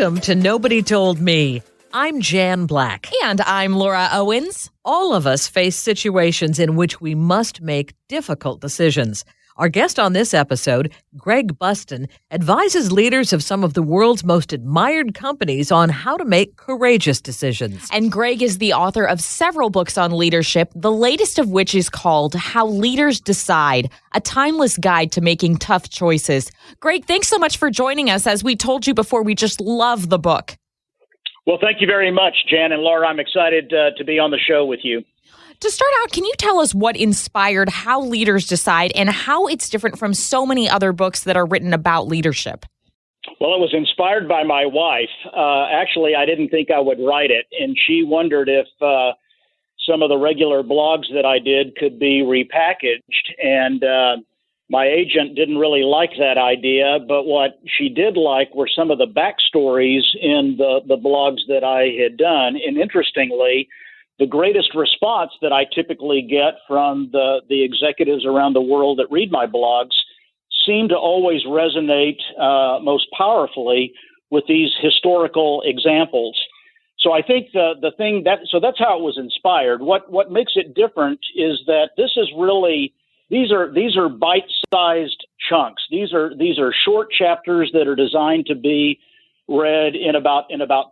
Welcome to Nobody Told Me. I'm Jan Black. And I'm Laura Owens. All of us face situations in which we must make difficult decisions. Our guest on this episode, Greg Bustin, advises leaders of some of the world's most admired companies on how to make courageous decisions. And Greg is the author of several books on leadership, the latest of which is called How Leaders Decide, a timeless guide to making tough choices. Greg, thanks so much for joining us. As we told you before, we just love the book. Well, thank you very much, Jan and Laura. I'm excited to be on the show with you. To start out, can you tell us what inspired How Leaders Decide and how it's different from so many other books that are written about leadership? Well, it was inspired by my wife. Actually, I didn't think I would write it, and she wondered if some of the regular blogs that I did could be repackaged. And my agent didn't really like that idea, but what she did like were some of the backstories in the blogs that I had done. And interestingly, the greatest response that I typically get from the executives around the world that read my blogs seem to always resonate most powerfully with these historical examples. So I think the thing that's how it was inspired. What makes it different is that this is really these are bite-sized chunks. These are short chapters that are designed to be read in about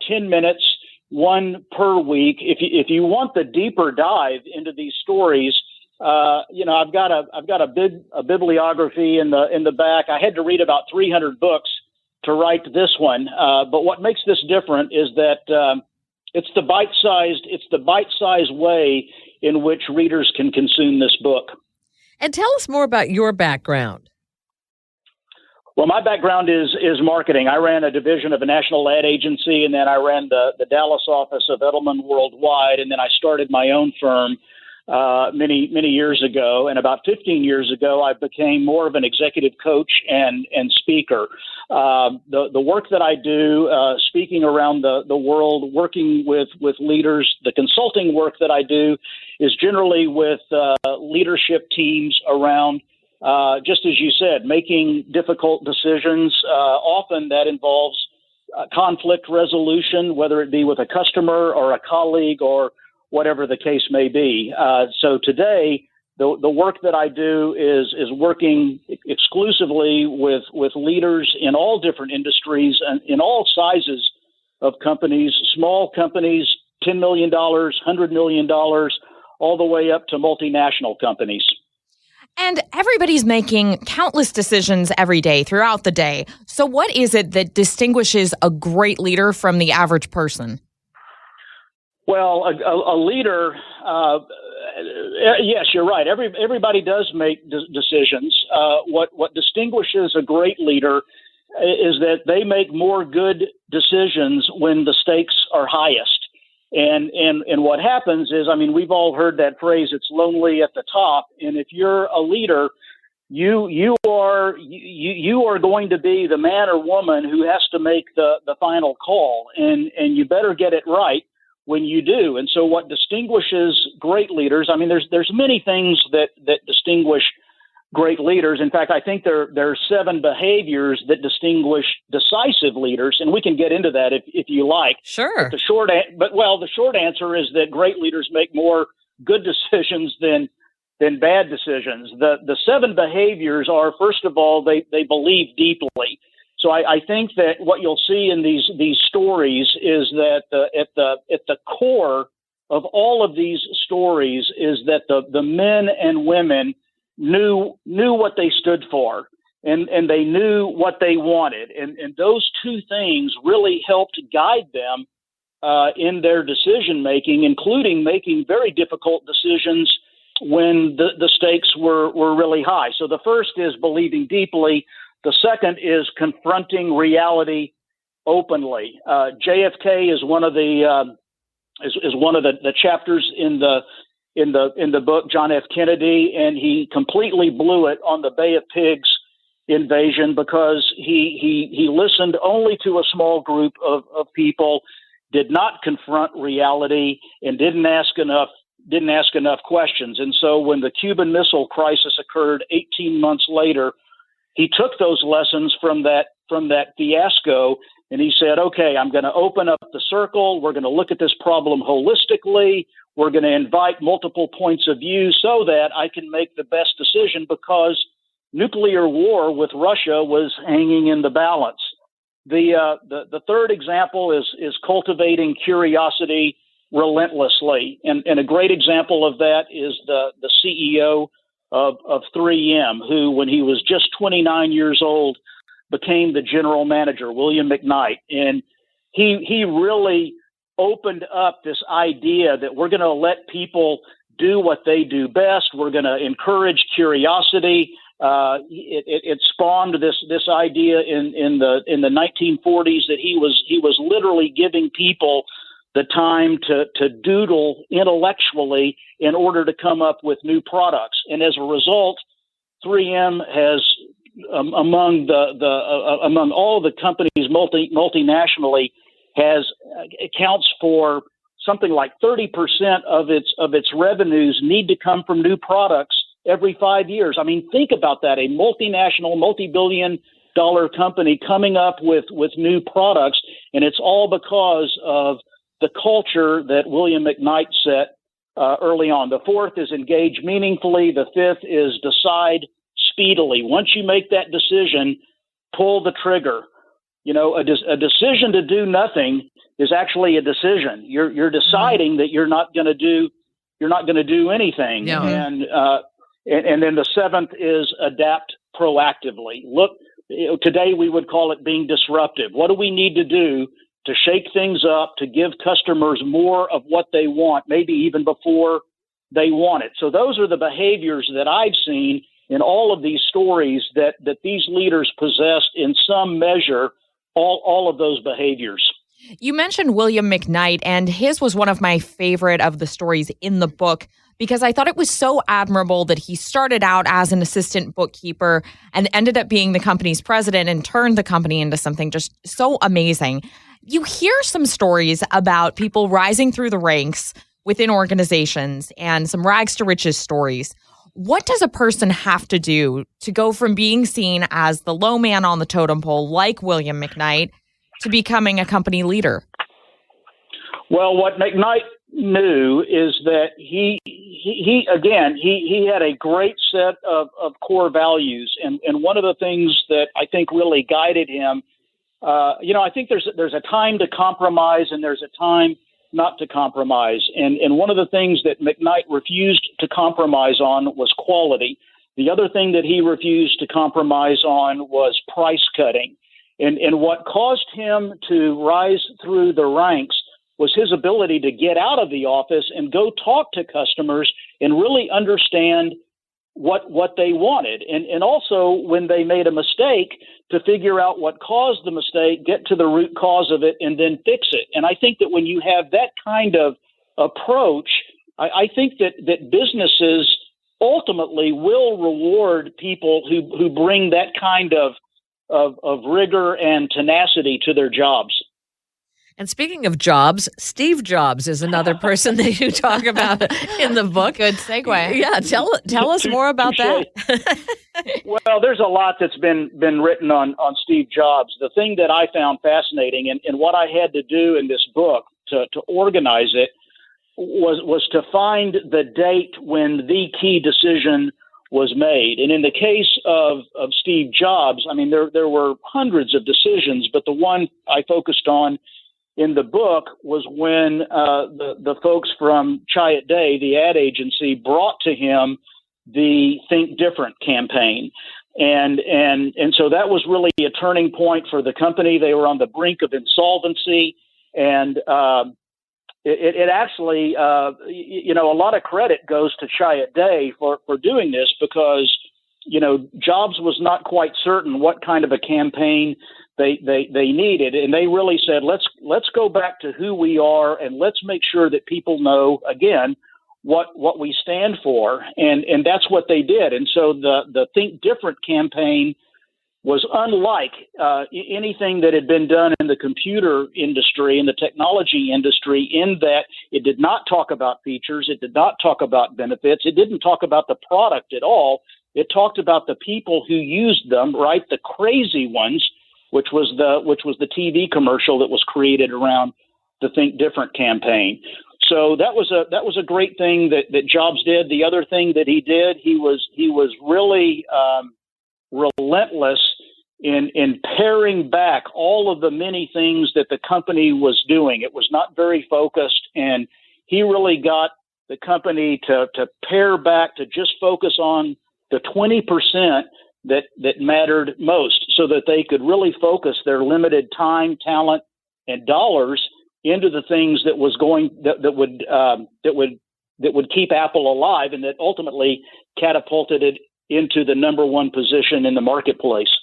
10 minutes. One per week. If you want the deeper dive into these stories, I've got a bibliography in the back. I had to read about 300 books to write this one. But what makes this different is that it's the bite-sized way in which readers can consume this book. And tell us more about your background. Well, my background is marketing. I ran a division of a national ad agency, and then I ran the Dallas office of Edelman Worldwide, and then I started my own firm many years ago. And about 15 years ago, I became more of an executive coach and speaker. The work that I do, speaking around the world, working with leaders, the consulting work that I do is generally with leadership teams around. Just as you said, making difficult decisions. Often that involves conflict resolution, whether it be with a customer or a colleague or whatever the case may be. So today, the work that I do is working exclusively with leaders in all different industries and in all sizes of companies, small companies, $10 million, $100 million, all the way up to multinational companies. And everybody's making countless decisions every day throughout the day. So what is it that distinguishes a great leader from the average person? Well, a leader, yes, you're right. Everybody does make decisions. What distinguishes a great leader is that they make more good decisions when the stakes are highest. And what happens is, I mean, we've all heard that phrase, it's lonely at the top. And if you're a leader, you are going to be the man or woman who has to make the final call. And you better get it right when you do. And so what distinguishes great leaders, I mean, there's many things that distinguish great leaders. In fact, I think there are 7 behaviors that distinguish decisive leaders, and we can get into that if you like. Sure. The short answer is that great leaders make more good decisions than bad decisions. The 7 behaviors are, first of all, they believe deeply. So I think that what you'll see in these stories is that at the core of all of these stories is that the men and women knew what they stood for, and they knew what they wanted. And those two things really helped guide them in their decision making, including making very difficult decisions when the stakes were really high. So the first is believing deeply. The second is confronting reality openly. JFK is one of the chapters in the book, John F. Kennedy, and he completely blew it on the Bay of Pigs invasion because he listened only to a small group of people, did not confront reality, and didn't ask enough questions. And so when the Cuban Missile Crisis occurred 18 months later, he took those lessons from that fiasco And he said, okay, I'm going to open up the circle. We're going to look at this problem holistically. We're going to invite multiple points of view so that I can make the best decision, because nuclear war with Russia was hanging in the balance. The third example is cultivating curiosity relentlessly. And a great example of that is the CEO of 3M, who, when he was just 29 years old, became the general manager, William McKnight. And he really opened up this idea that we're going to let people do what they do best. We're going to encourage curiosity. It spawned this idea in the 1940s that he was literally giving people the time to doodle intellectually in order to come up with new products. And as a result, 3M has among all the companies multinationally accounts for something like 30% of its revenues need to come from new products every 5 years. I mean, think about that. A multinational, multi-billion-dollar company coming up with new products, and it's all because of the culture that William McKnight set early on. The fourth is engage meaningfully. The fifth is decide speedily. Once you make that decision, pull the trigger. You know, a decision to do nothing is actually a decision. You're deciding that you're not going to do anything. Yeah. And then the seventh is adapt proactively. Look, today we would call it being disruptive. What do we need to do to shake things up, to give customers more of what they want, maybe even before they want it? So those are the behaviors that I've seen in all of these stories that these leaders possessed in some measure, all of those behaviors. You mentioned William McKnight, and his was one of my favorite of the stories in the book, because I thought it was so admirable that he started out as an assistant bookkeeper and ended up being the company's president and turned the company into something just so amazing. You hear some stories about people rising through the ranks within organizations and some rags to riches stories. What does a person have to do to go from being seen as the low man on the totem pole, like William McKnight, to becoming a company leader? Well, what McKnight knew is that he had a great set of core values, and one of the things that I think really guided him, I think there's a time to compromise and there's a time not to compromise, and one of the things that McKnight refused to compromise on was quality. The other thing that he refused to compromise on was price cutting, and what caused him to rise through the ranks was his ability to get out of the office and go talk to customers and really understand what they wanted. And also, when they made a mistake, to figure out what caused the mistake, get to the root cause of it, and then fix it. And I think that when you have that kind of approach, I think that businesses ultimately will reward people who bring that kind of rigor and tenacity to their jobs. And speaking of jobs, Steve Jobs is another person that you talk about in the book. Good segue. Yeah, tell us more about that. Well, there's a lot that's been written on Steve Jobs. The thing that I found fascinating and what I had to do in this book to organize it was to find the date when the key decision was made. And in the case of Steve Jobs, I mean, there were hundreds of decisions, but the one I focused on in the book was when the folks from Chiat Day, the ad agency, brought to him the Think Different campaign. And so that was really a turning point for the company. They were on the brink of insolvency. And it actually, a lot of credit goes to Chiat Day for doing this, because, Jobs was not quite certain what kind of a campaign they needed. And they really said, let's go back to who we are and let's make sure that people know, again, what we stand for. And that's what they did. And so the Think Different campaign was unlike anything that had been done in the computer industry and the technology industry, in that it did not talk about features. It did not talk about benefits. It didn't talk about the product at all. It talked about the people who used them, right? The crazy ones, which was the TV commercial that was created around the Think Different campaign. So that was a great thing that Jobs did. The other thing that he did, he was really relentless in paring back all of the many things that the company was doing. It was not very focused, and he really got the company to pare back to just focus on the 20% that mattered most, so that they could really focus their limited time, talent, and dollars into the things that would keep Apple alive, and that ultimately catapulted it into the number one position in the marketplace.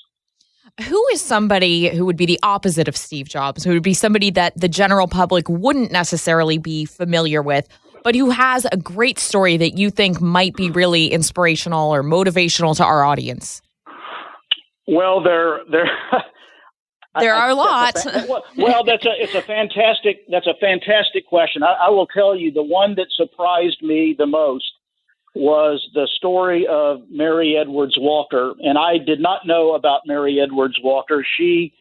Who is somebody who would be the opposite of Steve Jobs, who would be somebody that the general public wouldn't necessarily be familiar with, but who has a great story that you think might be really inspirational or motivational to our audience? Well, there are a lot. It's a fantastic question. I will tell you, the one that surprised me the most was the story of Mary Edwards Walker, and I did not know about Mary Edwards Walker. She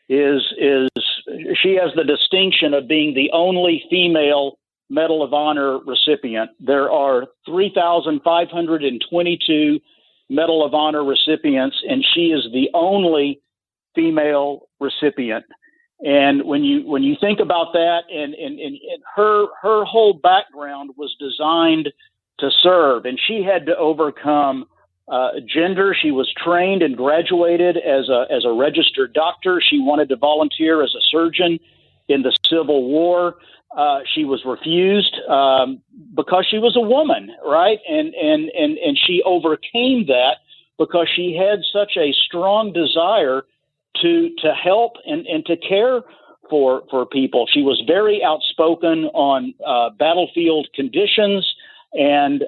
has the distinction of being the only female Medal of Honor recipient. There are 3,522 Medal of Honor recipients, and she is the only female recipient. And when you think about that, and her whole background was designed to serve, and she had to overcome gender. She was trained and graduated as a registered doctor. She wanted to volunteer as a surgeon in the Civil War. She was refused because she was a woman, right? And she overcame that because she had such a strong desire to help and to care for people. She was very outspoken on battlefield conditions, and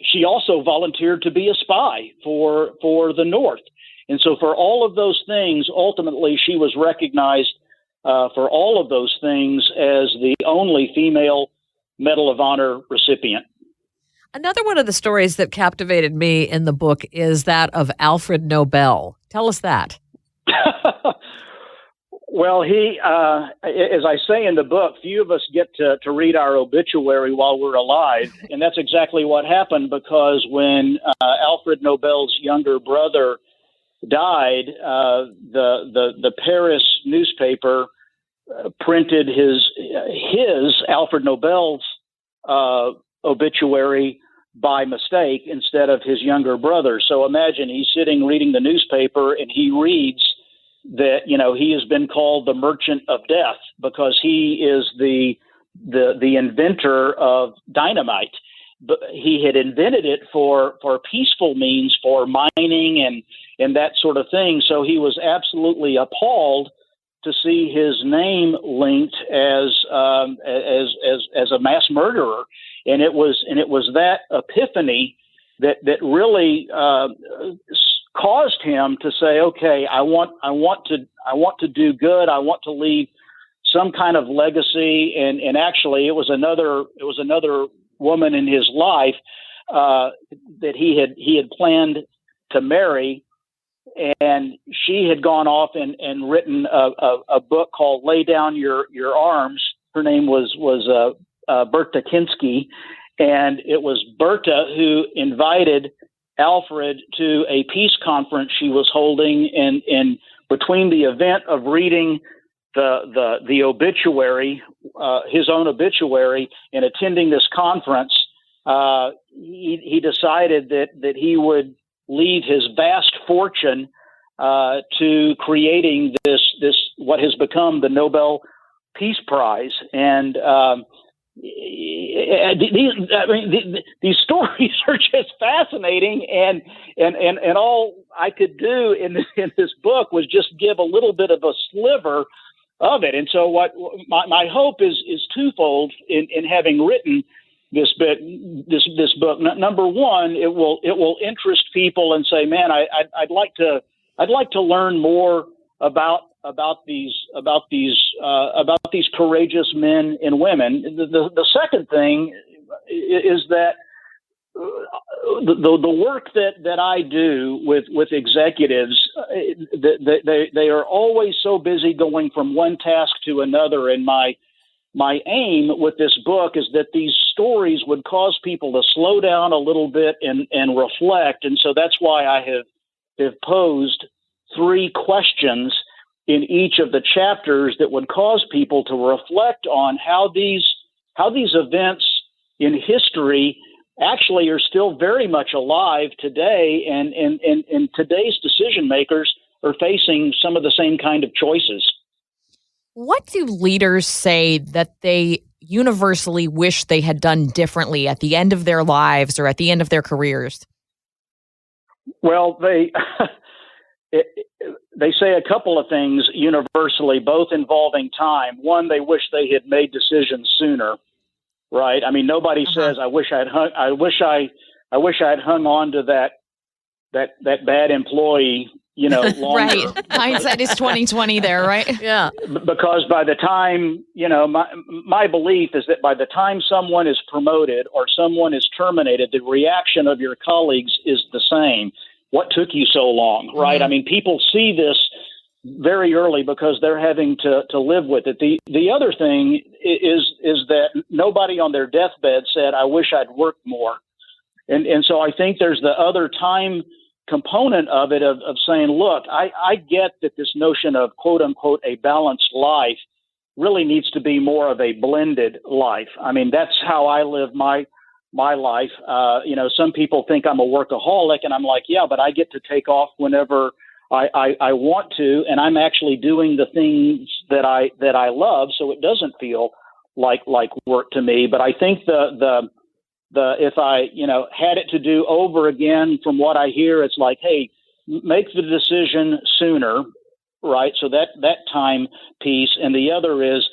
she also volunteered to be a spy for the North. And so for all of those things, ultimately she was recognized for all of those things as the only female Medal of Honor recipient. Another one of the stories that captivated me in the book is that of Alfred Nobel. Tell us that. Well, he, as I say in the book, few of us get to read our obituary while we're alive. And that's exactly what happened, because when Alfred Nobel's younger brother died, the Paris newspaper printed his Alfred Nobel's obituary by mistake instead of his younger brother. So imagine he's sitting reading the newspaper and he reads that, he has been called the Merchant of Death because he is the inventor of dynamite. But he had invented it for peaceful means, for mining and that sort of thing. So he was absolutely appalled to see his name linked as a mass murderer, and it was that epiphany that really caused him to say, okay, I want to do good. I want to leave some kind of legacy, and actually it was another woman in his life that he had planned to marry. And she had gone off and written a book called "Lay Down Your Arms." Her name was Berta Kinsky, and it was Berta who invited Alfred to a peace conference she was holding. And between the event of reading the obituary, his own obituary, and attending this conference, he decided that he would leave his vast fortune to creating this what has become the Nobel Peace Prize. And these stories are just fascinating, and all I could do in this book was just give a little bit of a sliver of it. And so what my hope is twofold in having written this book. Number one, it will interest people and say, man, I'd like to learn more about these courageous men and women. The second thing is that the work that I do with executives, they are always so busy going from one task to another. And my aim with this book is that these stories would cause people to slow down a little bit and reflect. And so that's why I have posed 3 questions in each of the chapters that would cause people to reflect on how these events in history actually are still very much alive today, and today's decision makers are facing some of the same kind of choices. What do leaders say that they universally wish they had done differently at the end of their lives or at the end of their careers? Well, they say a couple of things universally, both involving time. One, they wish they had made decisions sooner. Right. I mean, nobody says, I wish I had hung on to that bad employee, longer. Right. Hindsight is 20/20 there, right? Yeah. Because by the time, my belief is that by the time someone is promoted or someone is terminated, the reaction of your colleagues is the same. What took you so long? Right. Mm-hmm. I mean, people see this very early because they're having to live with it. The other thing is that nobody on their deathbed said, I wish I'd worked more. And so I think there's the other time component of it of saying, look, I get that this notion of quote unquote a balanced life really needs to be more of a blended life. I mean, that's how I live my life. Some people think I'm a workaholic, and I'm like, yeah, but I get to take off whenever I want to, and I'm actually doing the things that I love, so it doesn't feel like work to me. But I think the if I had it to do over again, from what I hear, it's like, hey, make the decision sooner, right? So that time piece, and the other is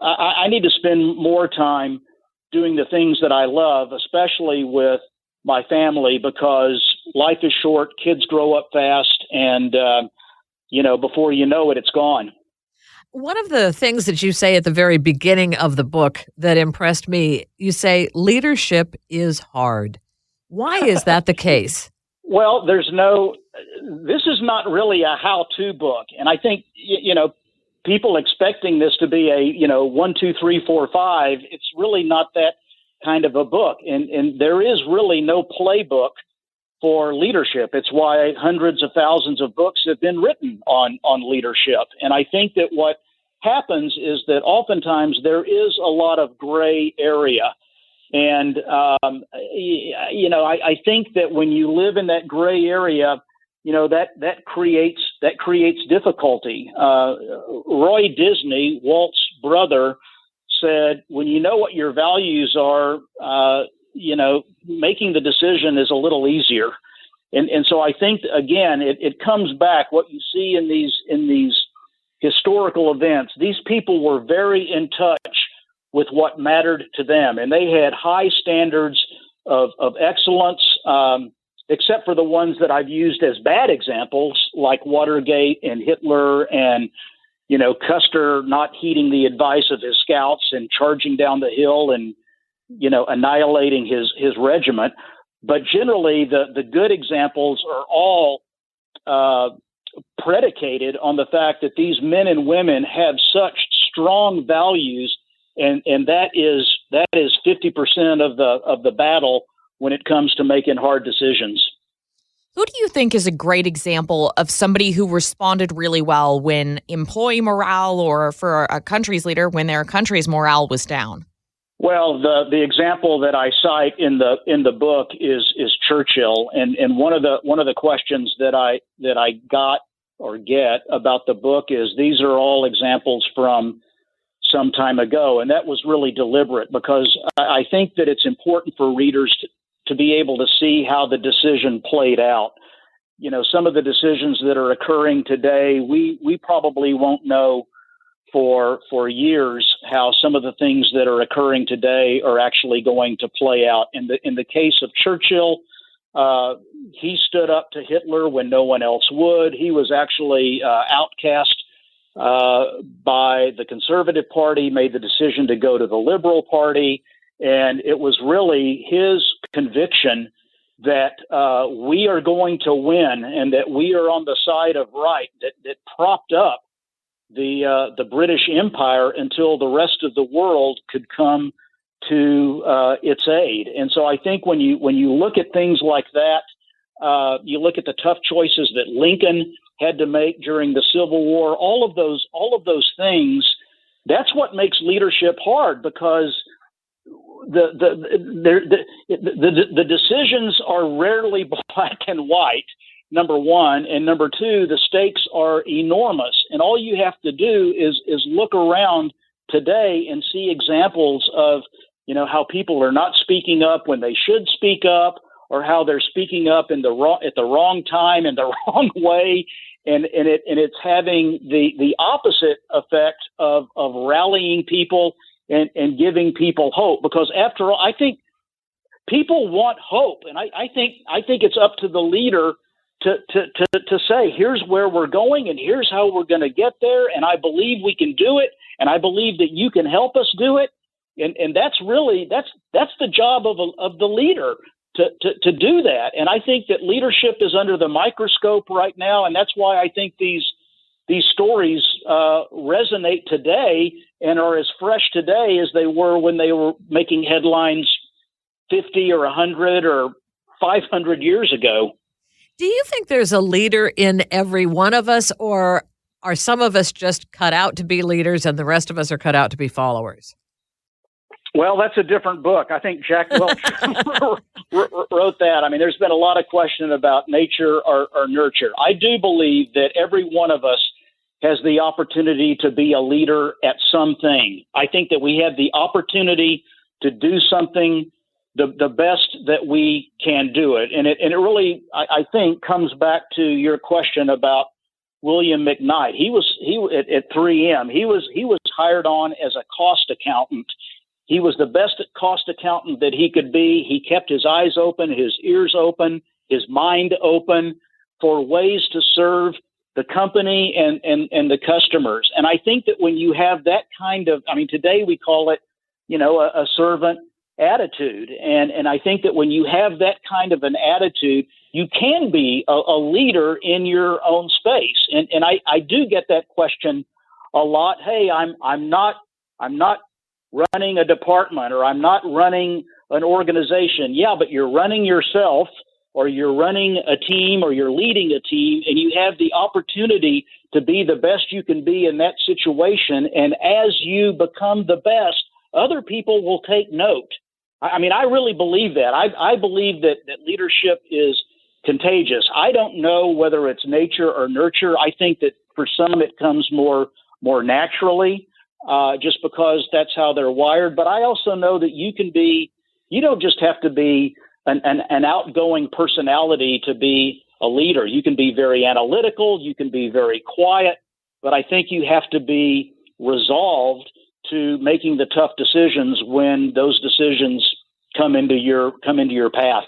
I need to spend more time doing the things that I love, especially with my family, because life is short, kids grow up fast, and, before you know it, it's gone. One of the things that you say at the very beginning of the book that impressed me, you say leadership is hard. Why is that the case? Well, this is not really a how-to book. And I think, people expecting this to be a, 1, 2, 3, 4, 5, it's really not that kind of a book. And there is really no playbook for leadership. It's why hundreds of thousands of books have been written on leadership. And I think that what happens is that oftentimes there is a lot of gray area. And, I think that when you live in that gray area, that creates difficulty. Roy Disney, Walt's brother, said, when you know what your values are, making the decision is a little easier. And so I think, again, it comes back, what you see in these historical events. These people were very in touch with what mattered to them, and they had high standards of excellence, except for the ones that I've used as bad examples, like Watergate and Hitler and Custer not heeding the advice of his scouts and charging down the hill and, annihilating his regiment. But generally, the good examples are all predicated on the fact that these men and women have such strong values, and that is 50% of the battle when it comes to making hard decisions. Who do you think is a great example of somebody who responded really well when employee morale, or for a country's leader when their country's morale was down? Well, the example that I cite in the book is Churchill, and one of the questions that I got or get about the book is, these are all examples from some time ago, and that was really deliberate, because I think that it's important for readers to be able to see how the decision played out. Some of the decisions that are occurring today, we probably won't know for years how some of the things that are occurring today are actually going to play out. In the case of Churchill, he stood up to Hitler when no one else would. He was actually outcast by the Conservative Party, made the decision to go to the Liberal Party. And it was really his conviction that we are going to win and that we are on the side of right, that propped up the British Empire until the rest of the world could come to its aid. And so I think when you look at things like that, you look at the tough choices that Lincoln had to make during the Civil War, all of those things, that's what makes leadership hard, because the decisions are rarely black and white, number one, and number two, the stakes are enormous, and all you have to do is look around today and see examples of how people are not speaking up when they should speak up, or how they're speaking up at the wrong time in the wrong way, and it's having the opposite effect of rallying people and giving people hope. Because after all, I think people want hope, and I think it's up to the leader to say, here's where we're going, and here's how we're going to get there, and I believe we can do it, and I believe that you can help us do it, and that's the job of the leader to do that. And I think that leadership is under the microscope right now, and that's why I think these stories resonate today and are as fresh today as they were when they were making headlines 50 or 100 or 500 years ago. Do you think there's a leader in every one of us, or are some of us just cut out to be leaders and the rest of us are cut out to be followers? Well, that's a different book. I think Jack Welch wrote that. I mean, there's been a lot of question about nature or nurture. I do believe that every one of us has the opportunity to be a leader at something. I think that we have the opportunity to do something the best that we can do it. And it really, I think, comes back to your question about William McKnight. He was at 3M. He was hired on as a cost accountant. He was the best cost accountant that he could be. He kept his eyes open, his ears open, his mind open for ways to serve the company and the customers. And I think that when you have that kind of, today we call it, a servant attitude. And I think that when you have that kind of an attitude, you can be a leader in your own space. And I do get that question a lot. Hey, I'm not running a department, or I'm not running an organization. Yeah, but you're running yourself, or you're running a team, or you're leading a team, and you have the opportunity to be the best you can be in that situation. And as you become the best, other people will take note. I really believe that. I believe that leadership is contagious. I don't know whether it's nature or nurture. I think that for some it comes more naturally, just because that's how they're wired. But I also know that you don't just have to be an outgoing personality to be a leader. You can be very analytical, you can be very quiet, but I think you have to be resolved to making the tough decisions when those decisions come into your path.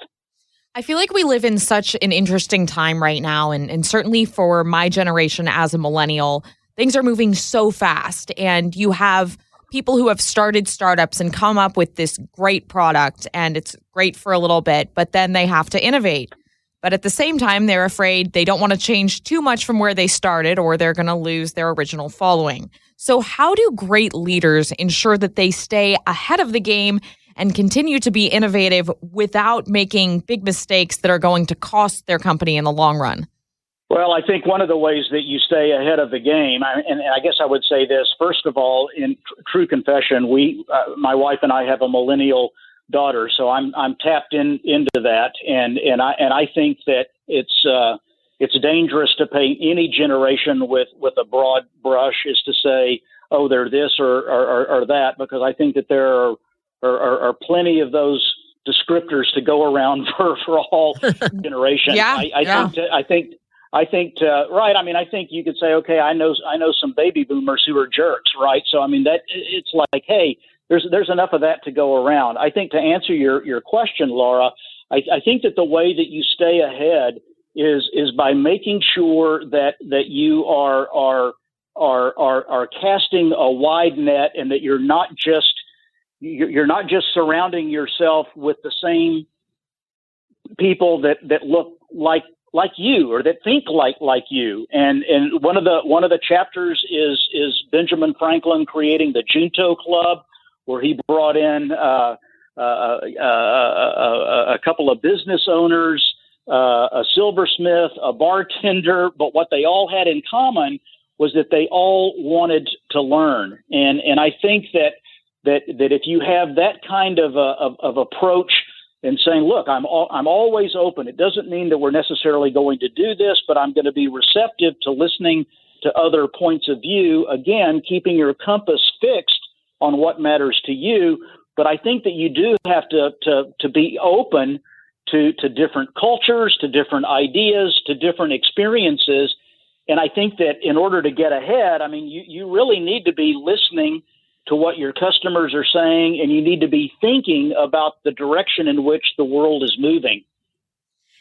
I feel like we live in such an interesting time right now, and certainly for my generation as a millennial, things are moving so fast, and you have people who have started startups and come up with this great product, and it's great for a little bit, but then they have to innovate. But at the same time, they're afraid they don't want to change too much from where they started, or they're going to lose their original following. So how do great leaders ensure that they stay ahead of the game and continue to be innovative without making big mistakes that are going to cost their company in the long run? Well, I think one of the ways that you stay ahead of the game, and I guess I would say this, first of all, in true confession, my wife and I have a millennial daughter, so I'm tapped into that, and I think that it's dangerous to paint any generation with a broad brush, is to say, oh, they're this or that, because I think that there are plenty of those descriptors to go around for all generations. I think right. I think you could say, okay, I know some baby boomers who are jerks, right? So it's like, hey, there's enough of that to go around. I think to answer your question, Laura, I think that the way that you stay ahead is by making sure that you are casting a wide net, and that you're not just surrounding yourself with the same people that look like you, or that think like you. And one of the chapters is Benjamin Franklin creating the Junto Club, where he brought in a couple of business owners, a silversmith, a bartender, but what they all had in common was that they all wanted to learn. And I think that if you have that kind of approach, and saying, look, I'm always open. It doesn't mean that we're necessarily going to do this, but I'm going to be receptive to listening to other points of view. Again, keeping your compass fixed on what matters to you. But I think that you do have to be open to different cultures, to different ideas, to different experiences. And I think that in order to get ahead, I mean, you really need to be listening to what your customers are saying, and you need to be thinking about the direction in which the world is moving.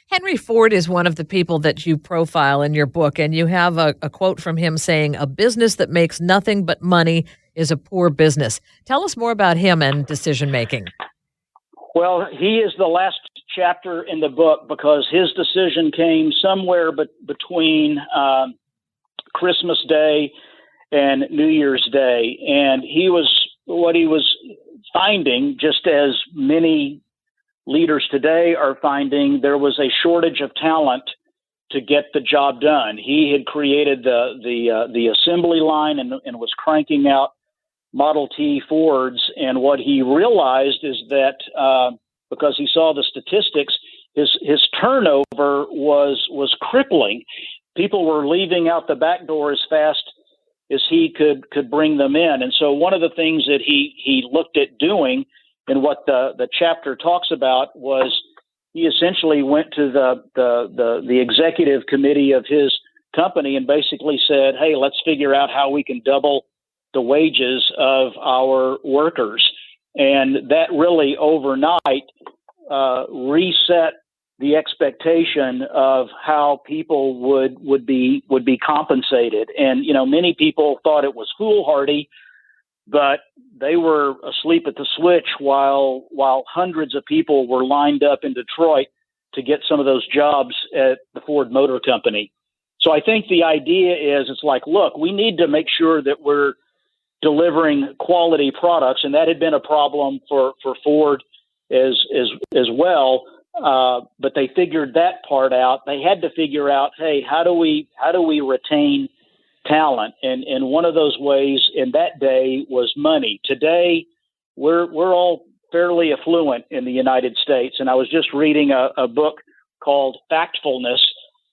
Henry Ford is one of the people that you profile in your book, and you have a quote from him saying, "A business that makes nothing but money is a poor business." Tell us more about him and decision-making. Well, he is the last chapter in the book because his decision came somewhere between Christmas Day and New Year's Day. And what he was finding, just as many leaders today are finding, there was a shortage of talent to get the job done. He had created the assembly line and was cranking out Model T Fords. And what he realized is that because he saw the statistics, his turnover was crippling. People were leaving out the back door as fast as he could bring them in. And so one of the things that he looked at doing, and what the chapter talks about, was he essentially went to the executive committee of his company and basically said, hey, let's figure out how we can double the wages of our workers. And that really overnight reset the expectation of how people would be compensated. And, many people thought it was foolhardy, but they were asleep at the switch while hundreds of people were lined up in Detroit to get some of those jobs at the Ford Motor Company. So I think the idea is, it's like, look, we need to make sure that we're delivering quality products. And that had been a problem for Ford as well. But they figured that part out. They had to figure out, hey, how do we retain talent? And one of those ways in that day was money. Today, we're all fairly affluent in the United States. And I was just reading a book called Factfulness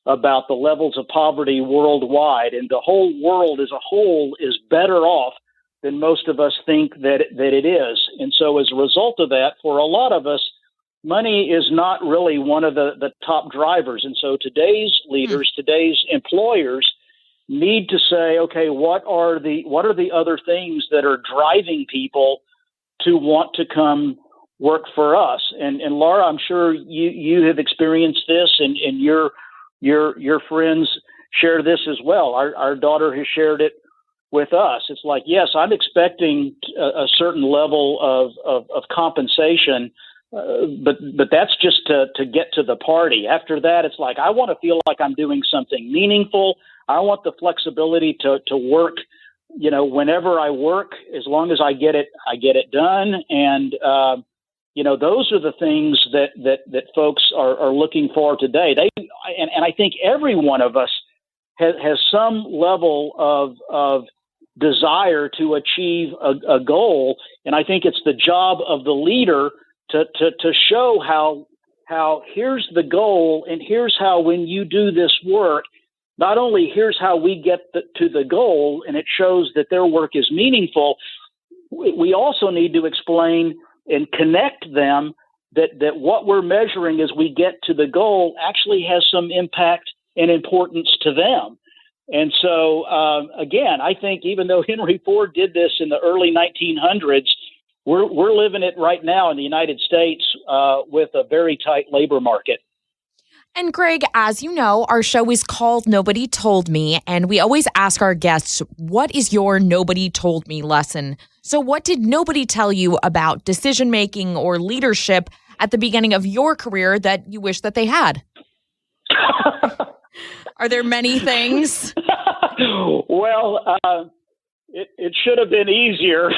about the levels of poverty worldwide. And the whole world as a whole is better off than most of us think that it is. And so as a result of that, for a lot of us, money is not really one of the top drivers. And so today's leaders, today's employers need to say, okay, what are the other things that are driving people to want to come work for us? And Laura, I'm sure you have experienced this, and your friends share this as well. Our daughter has shared it with us. It's like, yes, I'm expecting a certain level of compensation, but that's just to get to the party. After that, it's like, I want to feel like I'm doing something meaningful. I want the flexibility to work, whenever I work, as long as I get it done. And, those are the things that folks are looking for today. And I think every one of us has some level of desire to achieve a goal. And I think it's the job of the leader to show how here's the goal, and here's how, when you do this work, not only here's how we get to the goal, and it shows that their work is meaningful, we also need to explain and connect them that what we're measuring as we get to the goal actually has some impact and importance to them. And so, again, I think even though Henry Ford did this in the early 1900s, we're living it right now in the United States with a very tight labor market. And Greg, as you know, our show is called Nobody Told Me, and we always ask our guests, what is your Nobody Told Me lesson? So what did nobody tell you about decision-making or leadership at the beginning of your career that you wish that they had? Are there many things? Well, it should have been easier.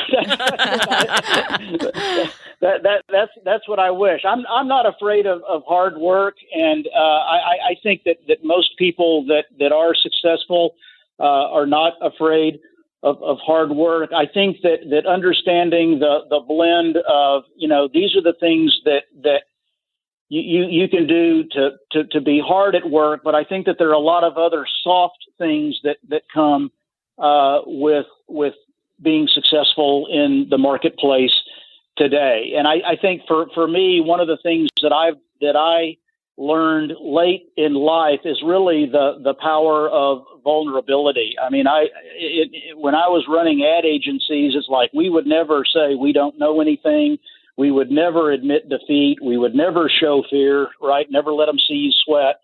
That's what I wish. I'm not afraid of hard work, and I think that most people that are successful are not afraid of hard work. I think that understanding the blend of, these are the things that you can do to be hard at work, but I think that there are a lot of other soft things that come with being successful in the marketplace today. And I think for me, one of the things that I learned late in life is really the power of vulnerability. I mean, when I was running ad agencies, it's like we would never say we don't know anything. We would never admit defeat. We would never show fear, right? Never let them see you sweat.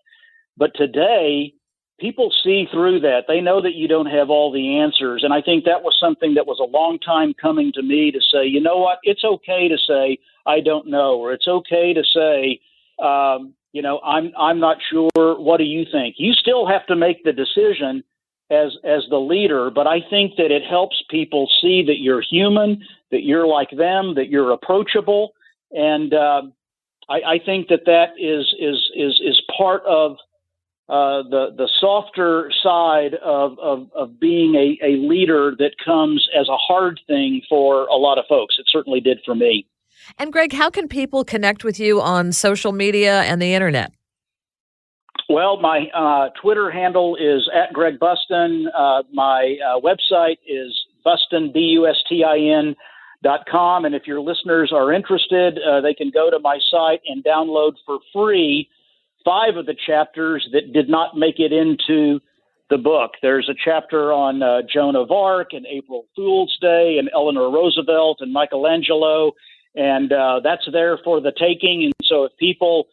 But today, people see through that. They know that you don't have all the answers. And I think that was something that was a long time coming to me to say, you know what? It's okay to say, I don't know, or it's okay to say, I'm not sure. What do you think? You still have to make the decision as the leader, but I think that it helps people see that you're human, that you're like them, that you're approachable. And I think that is part of the softer side of being a leader that comes as a hard thing for a lot of folks. It certainly did for me. And Greg, how can people connect with you on social media and the internet? Well, my Twitter handle is @GregBustin. My website is Bustin, BUSTIN.com. And if your listeners are interested, they can go to my site and download for free 5 of the chapters that did not make it into the book. There's a chapter on Joan of Arc and April Fool's Day and Eleanor Roosevelt and Michelangelo. And that's there for the taking. And so if people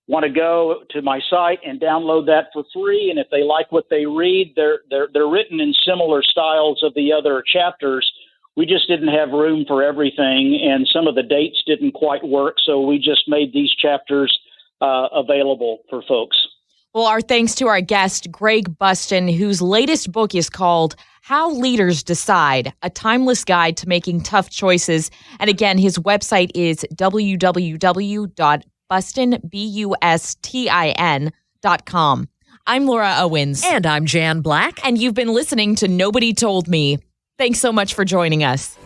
want to go to my site and download that for free, and if they like what they read, they're written in similar styles of the other chapters. We just didn't have room for everything, and some of the dates didn't quite work, so we just made these chapters available for folks. Well, our thanks to our guest, Greg Bustin, whose latest book is called How Leaders Decide, A Timeless Guide to Making Tough Choices. And again, his website is www.bustin.com. I'm Laura Owens. And I'm Jan Black. And you've been listening to Nobody Told Me. Thanks so much for joining us.